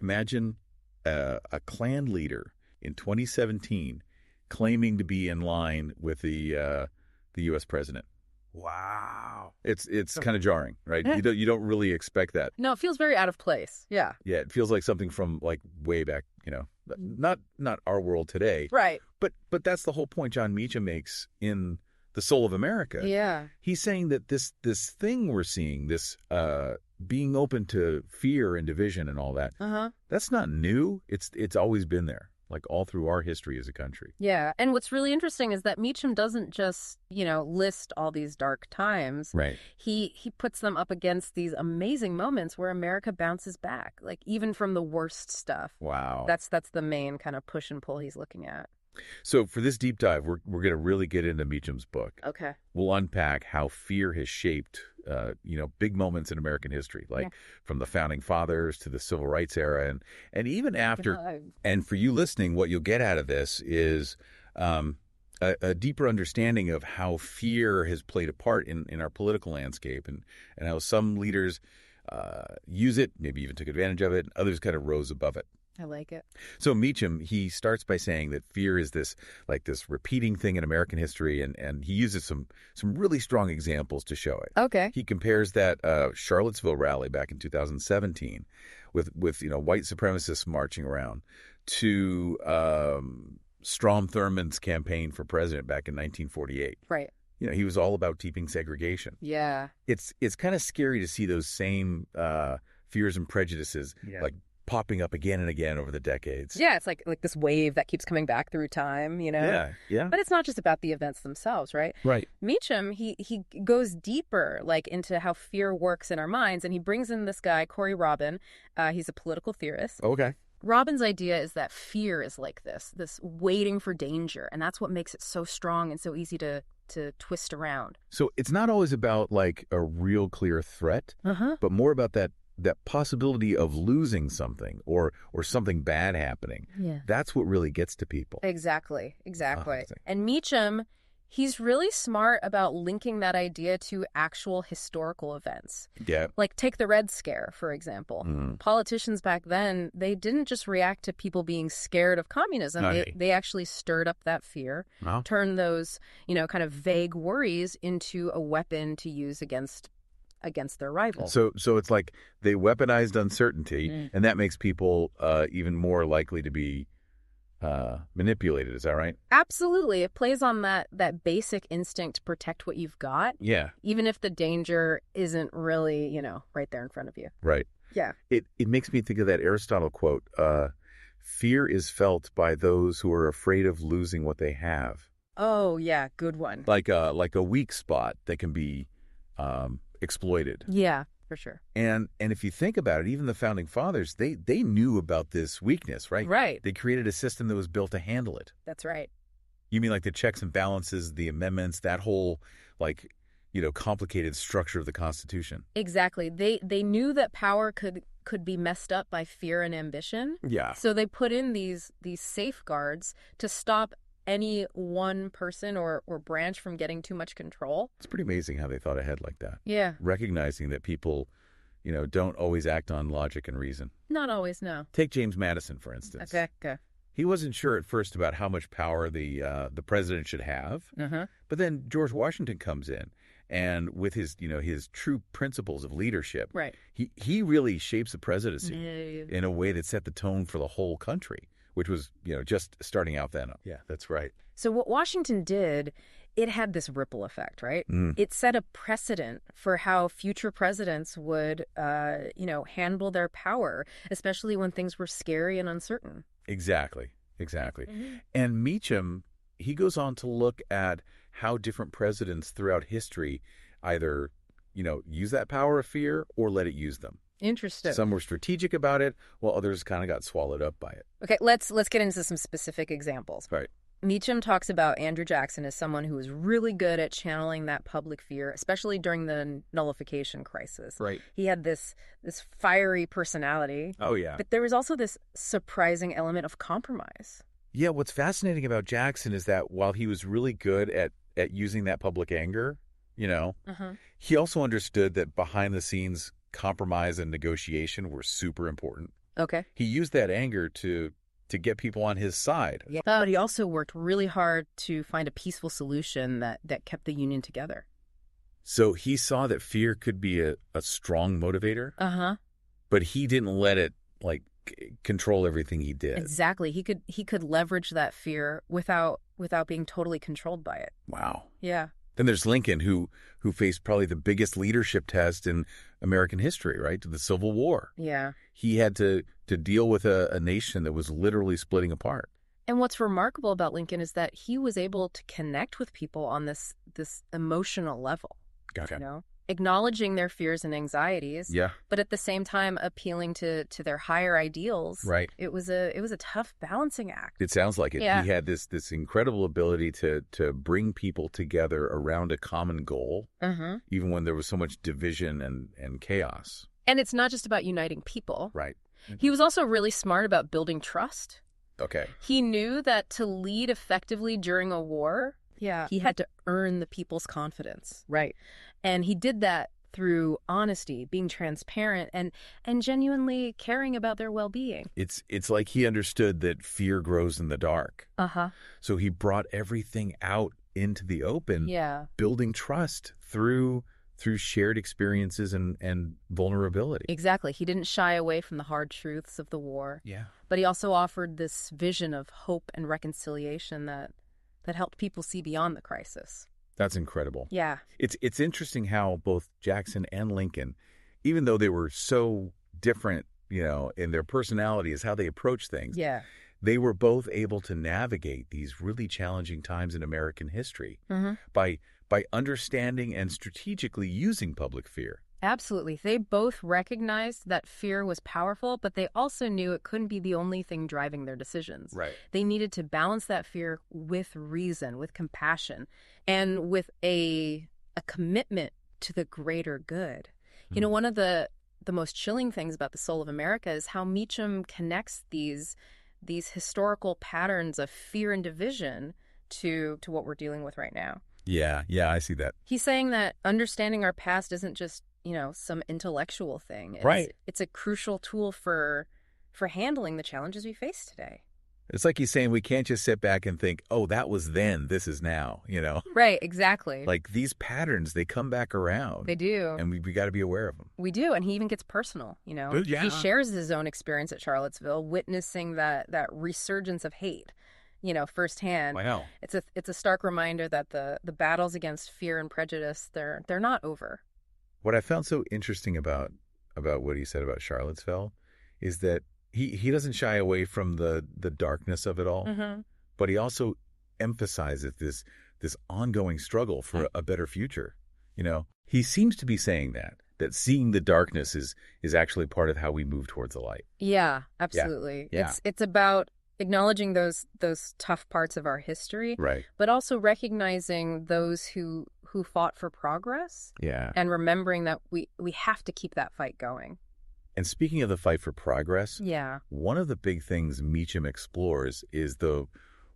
imagine a Klan leader in 2017 claiming to be in line with the U.S. president. Wow. It's kind of jarring, right? You don't really expect that. No, it feels very out of place. Yeah. Yeah, it feels like something from like way back, not our world today. Right. But that's the whole point Jon Meacham makes in The Soul of America. Yeah. He's saying that this thing we're seeing, this being open to fear and division and all that, that's not new. It's always been there, like all through our history as a country. Yeah. And what's really interesting is that Meacham doesn't just, list all these dark times. Right. He puts them up against these amazing moments where America bounces back, like even from the worst stuff. Wow. That's the main kind of push and pull he's looking at. So for this deep dive, we're going to really get into Meacham's book. Okay. We'll unpack how fear has shaped, big moments in American history, like from the founding fathers to the civil rights era, and even after. And for you listening, what you'll get out of this is a deeper understanding of how fear has played a part in our political landscape, and how some leaders use it, maybe even took advantage of it, and others kind of rose above it. I like it. So Meacham, he starts by saying that fear is this repeating thing in American history, and he uses some really strong examples to show it. Okay. He compares that Charlottesville rally back in 2017 with white supremacists marching around to Strom Thurmond's campaign for president back in 1948. Right. He was all about keeping segregation. Yeah. It's kind of scary to see those same fears and prejudices like popping up again and again over the decades. Yeah, it's like this wave that keeps coming back through time, Yeah. But it's not just about the events themselves, right? Right. Meacham, he goes deeper, like into how fear works in our minds, and he brings in this guy, Corey Robin. He's a political theorist. Okay. Robin's idea is that fear is like this waiting for danger, and that's what makes it so strong and so easy to twist around. So it's not always about like a real clear threat, but more about that possibility of losing something or something bad happening. Yeah. That's what really gets to people. Exactly. And Meacham, he's really smart about linking that idea to actual historical events. Yeah. Like take the Red Scare, for example. Politicians back then, they didn't just react to people being scared of communism. They actually stirred up that fear, turned those, kind of vague worries into a weapon to use against their rival. So it's like they weaponized uncertainty, and that makes people even more likely to be manipulated. Is that right? Absolutely. It plays on that basic instinct to protect what you've got. Yeah. Even if the danger isn't really, right there in front of you. Right. Yeah. It makes me think of that Aristotle quote, fear is felt by those who are afraid of losing what they have. Oh, yeah. Good one. Like a weak spot that can be exploited. Yeah, for sure. And if you think about it, even the founding fathers, they knew about this weakness, right? Right. They created a system that was built to handle it. That's right. You mean like the checks and balances, the amendments, that whole complicated structure of the Constitution? Exactly. They knew that power could be messed up by fear and ambition. Yeah. So they put in these safeguards to stop any one person or branch from getting too much control. It's pretty amazing how they thought ahead like that. Yeah. Recognizing that people, don't always act on logic and reason. Not always, no. Take James Madison, for instance. Okay. He wasn't sure at first about how much power the president should have. But then George Washington comes in, and with his true principles of leadership, right, he really shapes the presidency in a way that set the tone for the whole country, which was, just starting out then. Yeah, that's right. So what Washington did, it had this ripple effect, right? It set a precedent for how future presidents would, handle their power, especially when things were scary and uncertain. Exactly. And Meacham, he goes on to look at how different presidents throughout history either, use that power of fear or let it use them. Interesting. Some were strategic about it, while others kind of got swallowed up by it. Okay, let's get into some specific examples. Right. Meacham talks about Andrew Jackson as someone who was really good at channeling that public fear, especially during the nullification crisis. Right. He had this fiery personality. Oh, yeah. But there was also this surprising element of compromise. Yeah, what's fascinating about Jackson is that while he was really good at using that public anger, he also understood that behind the scenes compromise and negotiation were super important. Okay. He used that anger to get people on his side. Yeah. But he also worked really hard to find a peaceful solution that kept the Union together. So he saw that fear could be a strong motivator. Uh-huh. But he didn't let it control everything he did. Exactly. He could leverage that fear without being totally controlled by it. Wow. Yeah. Then there's Lincoln, who faced probably the biggest leadership test in American history, right? The Civil War. Yeah. He had to deal with a nation that was literally splitting apart. And what's remarkable about Lincoln is that he was able to connect with people on this emotional level. Gotcha. You know, acknowledging their fears and anxieties. Yeah. But at the same time, appealing to their higher ideals. Right. It was a tough balancing act. It sounds like it. Yeah. He had this incredible ability to bring people together around a common goal, even when there was so much division and chaos. And it's not just about uniting people. Right. He was also really smart about building trust. Okay. He knew that to lead effectively during a war, he had to earn the people's confidence. Right. And he did that through honesty, being transparent, and genuinely caring about their well-being. It's like he understood that fear grows in the dark. Uh-huh. So he brought everything out into the open, building trust through shared experiences and vulnerability. Exactly. He didn't shy away from the hard truths of the war. Yeah. But he also offered this vision of hope and reconciliation that helped people see beyond the crisis. That's incredible. Yeah. It's interesting how both Jackson and Lincoln, even though they were so different, in their personalities, how they approached things, they were both able to navigate these really challenging times in American history by understanding and strategically using public fear. Absolutely. They both recognized that fear was powerful, but they also knew it couldn't be the only thing driving their decisions. Right. They needed to balance that fear with reason, with compassion, and with a commitment to the greater good. You know, one of the most chilling things about The Soul of America is how Meacham connects these historical patterns of fear and division to what we're dealing with right now. Yeah, I see that. He's saying that understanding our past isn't just, some intellectual thing. It's a crucial tool for handling the challenges we face today. It's like he's saying we can't just sit back and think, oh, that was then, this is now, Right, exactly. Like these patterns, they come back around. They do. And we got to be aware of them. We do, and he even gets personal, Yeah. He shares his own experience at Charlottesville, witnessing that resurgence of hate. Firsthand. Wow. It's a stark reminder that the battles against fear and prejudice, they're not over. What I found so interesting about what he said about Charlottesville is that he doesn't shy away from the darkness of it all, but he also emphasizes this ongoing struggle for a better future. He seems to be saying that seeing the darkness is actually part of how we move towards the light. Yeah, absolutely. Yeah. It's about acknowledging those tough parts of our history, right? But also recognizing those who fought for progress, and remembering that we have to keep that fight going. And speaking of the fight for progress, one of the big things Meacham explores is the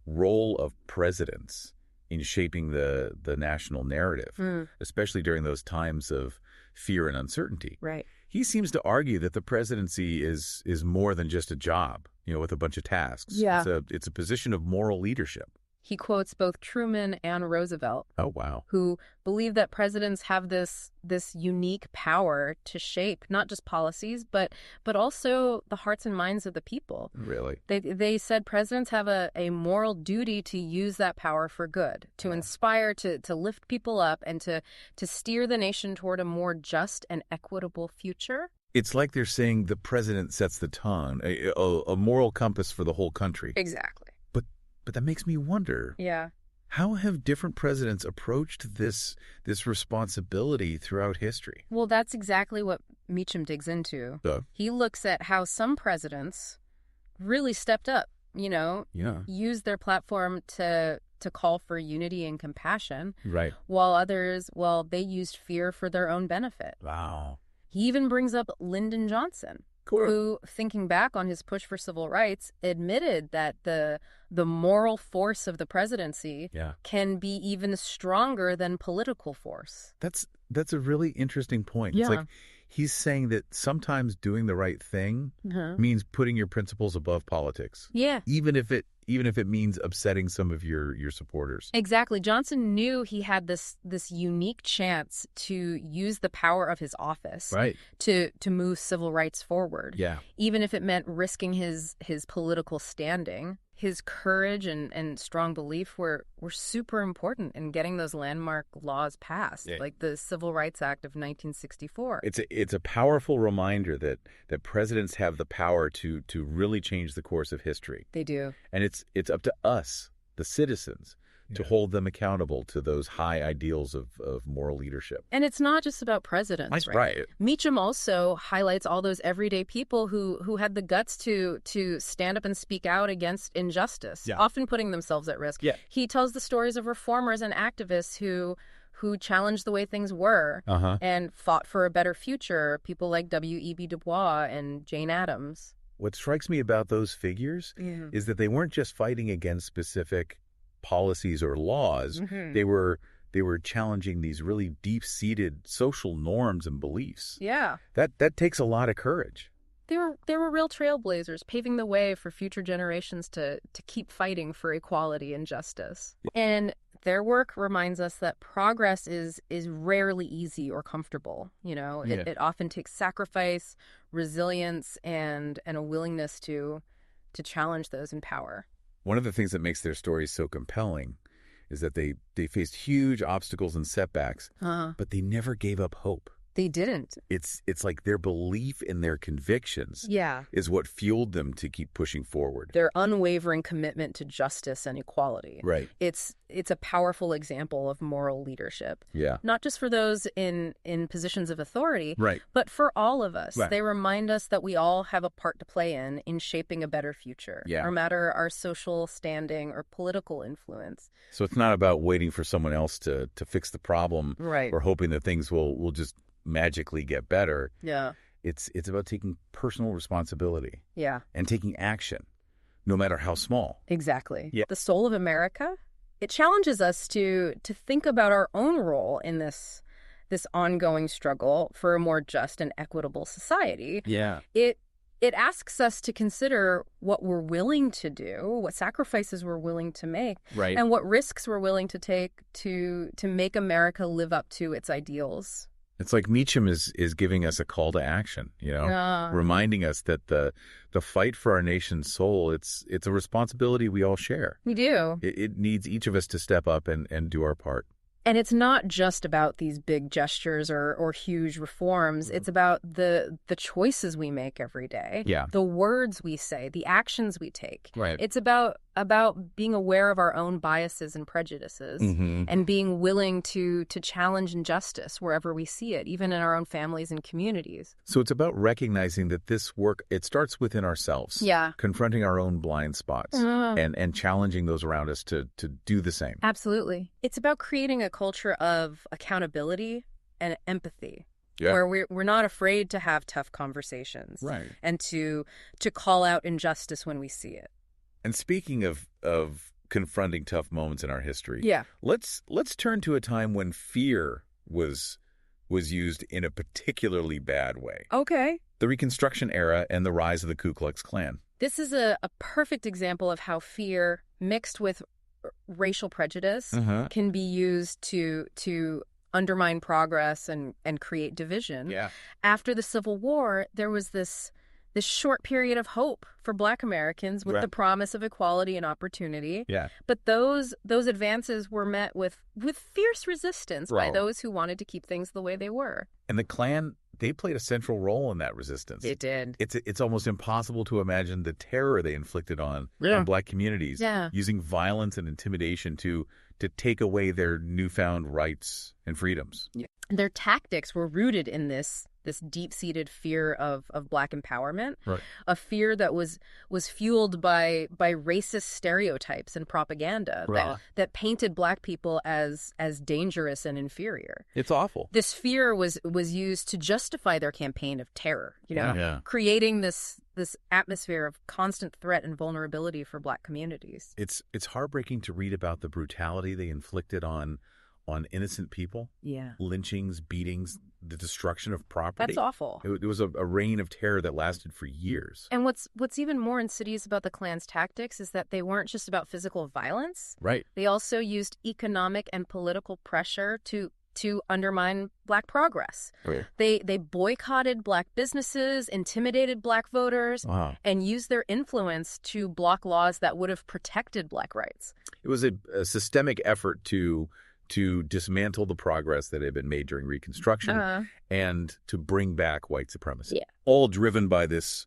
role of presidents in shaping the national narrative, especially during those times of fear and uncertainty. Right. He seems to argue that the presidency is more than just a job, with a bunch of tasks. Yeah. It's a position of moral leadership. He quotes both Truman and Roosevelt. Oh, wow. Who believe that presidents have this unique power to shape not just policies, but also the hearts and minds of the people. Really? They said presidents have a moral duty to use that power for good, to inspire, to lift people up, and to steer the nation toward a more just and equitable future. It's like they're saying the president sets the tone, a moral compass for the whole country. Exactly. But that makes me wonder. Yeah. How have different presidents approached this responsibility throughout history? Well, that's exactly what Meacham digs into. He looks at how some presidents really stepped up, used their platform to call for unity and compassion. Right. While others, they used fear for their own benefit. Wow. He even brings up Lyndon Johnson, who, thinking back on his push for civil rights, admitted that the moral force of the presidency can be even stronger than political force. That's a really interesting point. Yeah. It's like He's saying that sometimes doing the right thing means putting your principles above politics. Yeah. Even if it means upsetting some of your supporters. Exactly. Johnson knew he had this unique chance to use the power of his office to move civil rights forward. Yeah. Even if it meant risking his political standing. His courage and strong belief were super important in getting those landmark laws passed, like the Civil Rights Act of 1964. It's a powerful reminder that presidents have the power to really change the course of history. They do. And it's up to us, the citizens, to hold them accountable to those high ideals of moral leadership. And it's not just about presidents, right? Meacham also highlights all those everyday people who had the guts to stand up and speak out against injustice, often putting themselves at risk. Yeah. He tells the stories of reformers and activists who challenged the way things were and fought for a better future, people like W.E.B. Du Bois and Jane Addams. What strikes me about those figures is that they weren't just fighting against specific policies or laws. They were challenging these really deep-seated social norms and beliefs. Yeah. That takes a lot of courage. They were real trailblazers, paving the way for future generations to keep fighting for equality and justice. And their work reminds us that progress is rarely easy or comfortable. It often takes sacrifice, resilience, and a willingness to challenge those in power. One of the things that makes their stories so compelling is that they faced huge obstacles and setbacks, but they never gave up hope. They didn't. It's like their belief in their convictions is what fueled them to keep pushing forward. Their unwavering commitment to justice and equality. Right. It's a powerful example of moral leadership. Yeah. Not just for those in positions of authority, right, but for all of us. Right. They remind us that we all have a part to play in shaping a better future, no matter our social standing or political influence. So it's not about waiting for someone else to fix the problem, or hoping that things will just magically get better. Yeah. It's about taking personal responsibility. Yeah. And taking action, no matter how small. Exactly. Yeah. The soul of America, it challenges us to think about our own role in this ongoing struggle for a more just and equitable society. Yeah. It asks us to consider what we're willing to do, what sacrifices we're willing to make, and what risks we're willing to take to make America live up to its ideals. It's like Meacham is giving us a call to action, reminding us that the fight for our nation's soul, it's a responsibility we all share. We do. It needs each of us to step up and do our part. And it's not just about these big gestures or huge reforms. It's about the choices we make every day, the words we say, the actions we take. Right. It's about being aware of our own biases and prejudices and being willing to challenge injustice wherever we see it, even in our own families and communities. So it's about recognizing that this work, it starts within ourselves. Yeah. Confronting our own blind spots and challenging those around us to do the same. Absolutely. It's about creating a culture of accountability and empathy. Yeah. Where we're not afraid to have tough conversations. Right. And to call out injustice when we see it. And speaking of confronting tough moments in our history, let's turn to a time when fear was used in a particularly bad way. Okay. The Reconstruction era and the rise of the Ku Klux Klan. This is a perfect example of how fear mixed with racial prejudice can be used to undermine progress and create division. Yeah. After the Civil War, there was this short period of hope for Black Americans with the promise of equality and opportunity. Yeah. But those advances were met with fierce resistance by those who wanted to keep things the way they were. And the Klan, they played a central role in that resistance. It did. It's almost impossible to imagine the terror they inflicted on Black communities, using violence and intimidation to take away their newfound rights and freedoms. Yeah. Their tactics were rooted in this deep-seated fear of Black empowerment, a fear that was fueled by racist stereotypes and propaganda that painted Black people as dangerous and inferior. It's awful. This fear was used to justify their campaign of terror, creating this atmosphere of constant threat and vulnerability for Black communities. It's heartbreaking to read about the brutality they inflicted on on innocent people. Yeah. Lynchings, beatings, the destruction of property. That's awful. It was a reign of terror that lasted for years. And what's even more insidious about the Klan's tactics is that they weren't just about physical violence. Right. They also used economic and political pressure to undermine Black progress. Right. They boycotted Black businesses, intimidated Black voters, and used their influence to block laws that would have protected Black rights. It was a systemic effort to dismantle the progress that had been made during Reconstruction and to bring back white supremacy. Yeah. All driven by this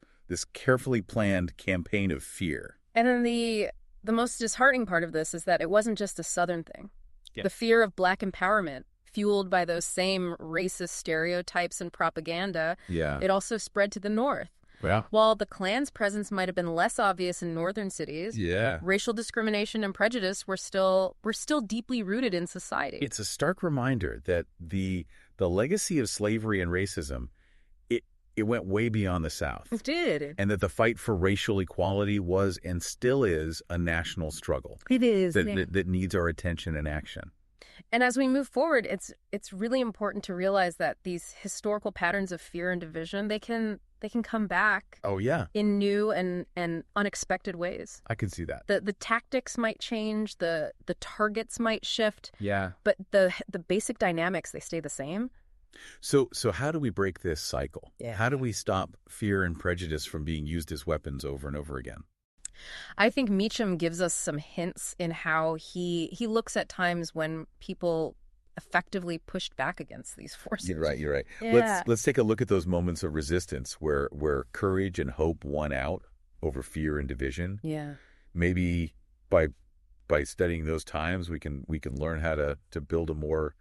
carefully planned campaign of fear. And then the most disheartening part of this is that it wasn't just a Southern thing. Yeah. The fear of Black empowerment, fueled by those same racist stereotypes and propaganda, it also spread to the North. Yeah. While the Klan's presence might have been less obvious in northern cities, racial discrimination and prejudice were still deeply rooted in society. It's a stark reminder that the legacy of slavery and racism, it went way beyond the South. It did. And that the fight for racial equality was and still is a national struggle. It is. That needs our attention and action. And as we move forward, it's really important to realize that these historical patterns of fear and division, they can come back. Oh, yeah. In new and unexpected ways. I can see that. The tactics might change, the targets might shift. Yeah. But the basic dynamics, they stay the same. So how do we break this cycle? Yeah. How do we stop fear and prejudice from being used as weapons over and over again? I think Meacham gives us some hints in how he looks at times when people effectively pushed back against these forces. You're right. Yeah. Let's take a look at those moments of resistance where courage and hope won out over fear and division. Yeah. Maybe by studying those times we can learn how to build a more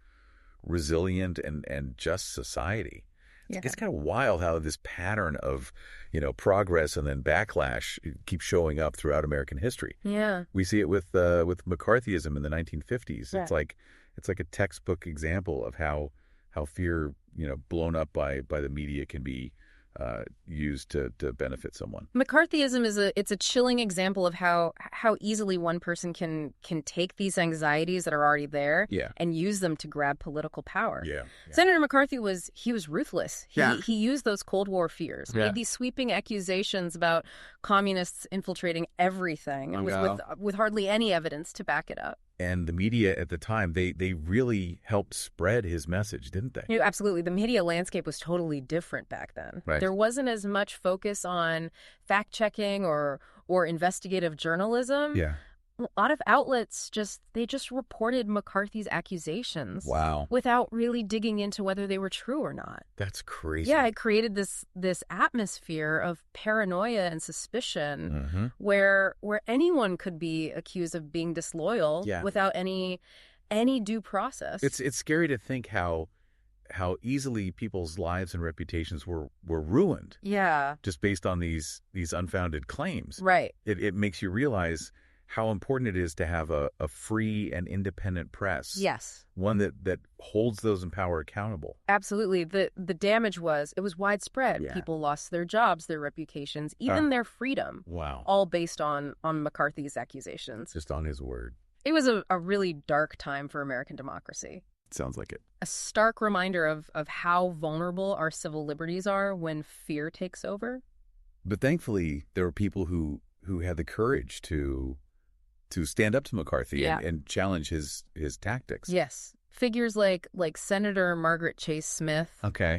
resilient and just society. Yeah. It's kind of wild how this pattern of, progress and then backlash keeps showing up throughout American history. Yeah. We see it with McCarthyism in the 1950s. Yeah. It's like a textbook example of how fear, blown up by the media can be used to benefit someone. McCarthyism it's a chilling example of how easily one person can take these anxieties that are already there and use them to grab political power. Yeah. Senator McCarthy was ruthless. He used those Cold War fears, made these sweeping accusations about communists infiltrating everything with hardly any evidence to back it up. And the media at the time, they really helped spread his message, didn't they? Absolutely. The media landscape was totally different back then. Right. There wasn't as much focus on fact-checking or investigative journalism. Yeah. A lot of outlets just reported McCarthy's accusations. Wow. Without really digging into whether they were true or not. That's crazy. Yeah, it created this atmosphere of paranoia and suspicion where anyone could be accused of being disloyal without any due process. It's scary to think how easily people's lives and reputations were ruined. Yeah. Just based on these unfounded claims. Right. It makes you realize how important it is to have a free and independent press. Yes. One that holds those in power accountable. Absolutely. The damage was widespread. Yeah. People lost their jobs, their reputations, even their freedom. Wow. All based on McCarthy's accusations. Just on his word. It was a really dark time for American democracy. Sounds like it. A stark reminder of how vulnerable our civil liberties are when fear takes over. But thankfully, there were people who had the courage to stand up to McCarthy and challenge his tactics. Yes. Figures like Senator Margaret Chase Smith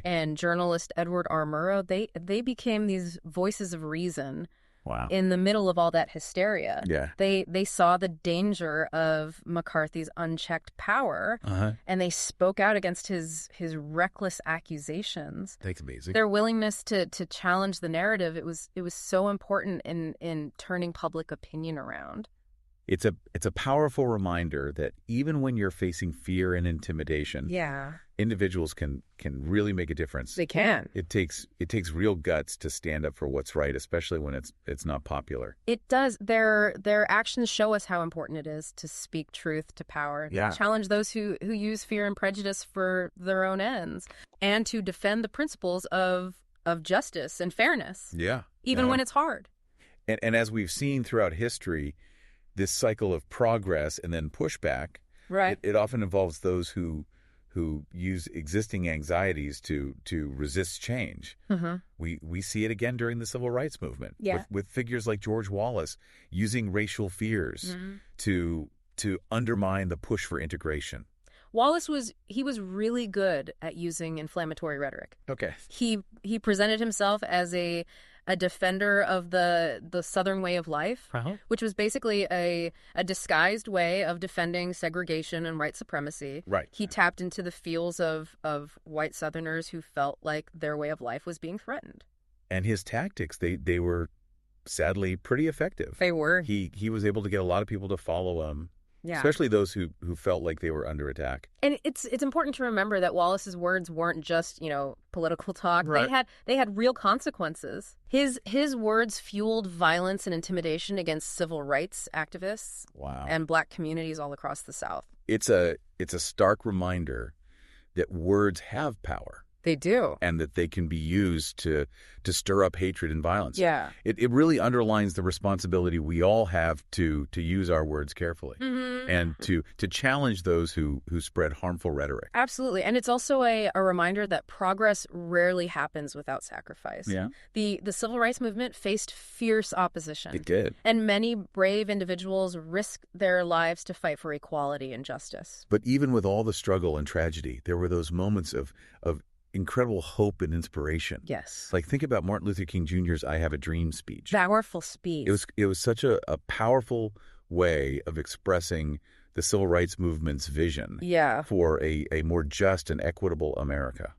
and journalist Edward R. Murrow, they became these voices of reason. Wow. In the middle of all that hysteria. Yeah. They saw the danger of McCarthy's unchecked power and they spoke out against his reckless accusations. That's amazing. Their willingness to challenge the narrative, it was so important in turning public opinion around. It's a powerful reminder that even when you're facing fear and intimidation, individuals can really make a difference. They can. It takes real guts to stand up for what's right, especially when it's not popular. It does. Their actions show us how important it is to speak truth to power, challenge those who use fear and prejudice for their own ends, and to defend the principles of justice and fairness. Yeah. Even when it's hard. And as we've seen throughout history, this cycle of progress and then pushback Right. It often involves those who use existing anxieties to resist change. Mm-hmm. We see it again during the civil rights movement with figures like George Wallace using racial fears to undermine the push for integration. Wallace was really good at using inflammatory rhetoric. Okay. He presented himself as a defender of the Southern way of life, which was basically a disguised way of defending segregation and white supremacy. Right. He tapped into the feels of white Southerners who felt like their way of life was being threatened. And his tactics, they were sadly pretty effective. They were. He was able to get a lot of people to follow him. Yeah. Especially those who felt like they were under attack. And it's important to remember that Wallace's words weren't just, political talk. Right. They had real consequences. His words fueled violence and intimidation against civil rights activists and black communities all across the South. It's a stark reminder that words have power. They do. And that they can be used to stir up hatred and violence. Yeah. It really underlines the responsibility we all have to use our words carefully and to challenge those who spread harmful rhetoric. Absolutely. And it's also a reminder that progress rarely happens without sacrifice. Yeah. The civil rights movement faced fierce opposition. It did. And many brave individuals risked their lives to fight for equality and justice. But even with all the struggle and tragedy, there were those moments of incredible hope and inspiration. Yes. Like, think about Martin Luther King Jr.'s "I Have a Dream" speech. Powerful speech. It was such a powerful way of expressing the civil rights movement's vision for a more just and equitable America.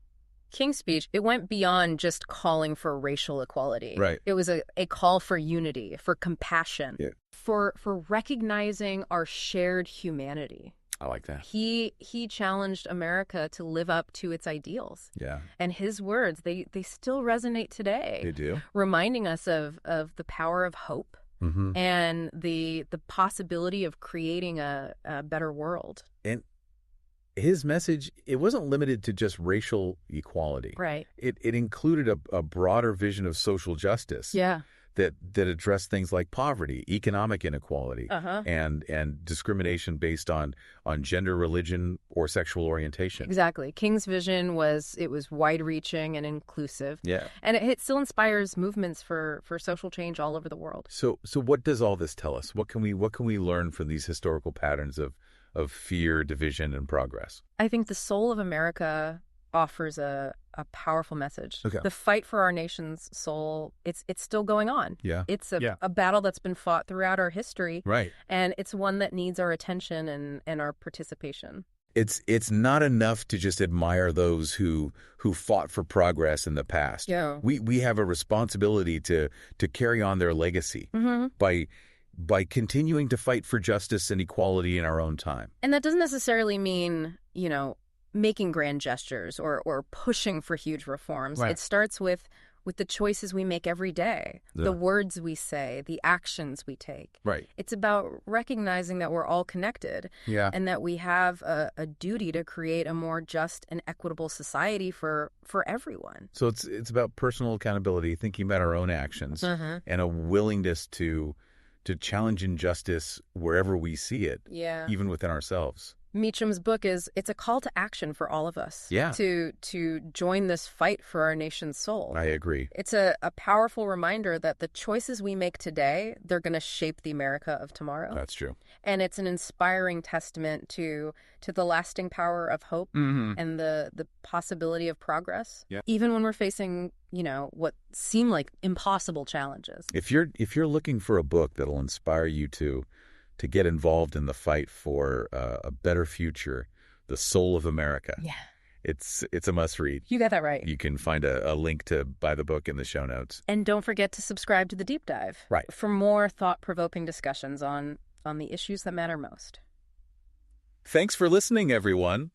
King's speech, it went beyond just calling for racial equality. Right. It was a call for unity, for compassion, for recognizing our shared humanity. I like that. He challenged America to live up to its ideals. Yeah. And his words, they still resonate today. They do. Reminding us of the power of hope and the possibility of creating a better world. And his message, it wasn't limited to just racial equality. Right. It included a broader vision of social justice. Yeah. That address things like poverty, economic inequality, and discrimination based on gender, religion, or sexual orientation. Exactly. King's vision was wide-reaching and inclusive. Yeah. And it still inspires movements for social change all over the world. So what does all this tell us? What can we learn from these historical patterns of fear, division, and progress? I think the soul of America offers a powerful message. Okay. The fight for our nation's soul, it's still going on. Yeah. It's a battle that's been fought throughout our history. Right. And it's one that needs our attention and our participation. It's not enough to just admire those who fought for progress in the past. Yeah. We have a responsibility to carry on their legacy by continuing to fight for justice and equality in our own time. And that doesn't necessarily mean, making grand gestures or pushing for huge reforms. Right. It starts with the choices we make every day, the words we say, the actions we take. Right. It's about recognizing that we're all connected and that we have a duty to create a more just and equitable society for everyone. So it's about personal accountability, thinking about our own actions, and a willingness to challenge injustice wherever we see it, even within ourselves. Meacham's book it's a call to action for all of us to join this fight for our nation's soul. I agree. It's a powerful reminder that the choices we make today, they're going to shape the America of tomorrow. That's true. And it's an inspiring testament to the lasting power of hope and the possibility of progress, even when we're facing, what seem like impossible challenges. If you're looking for a book that'll inspire you to get involved in the fight for a better future, The Soul of America. Yeah. It's a must-read. You got that right. You can find a link to buy the book in the show notes. And don't forget to subscribe to The Deep Dive for more thought-provoking discussions on the issues that matter most. Thanks for listening, everyone.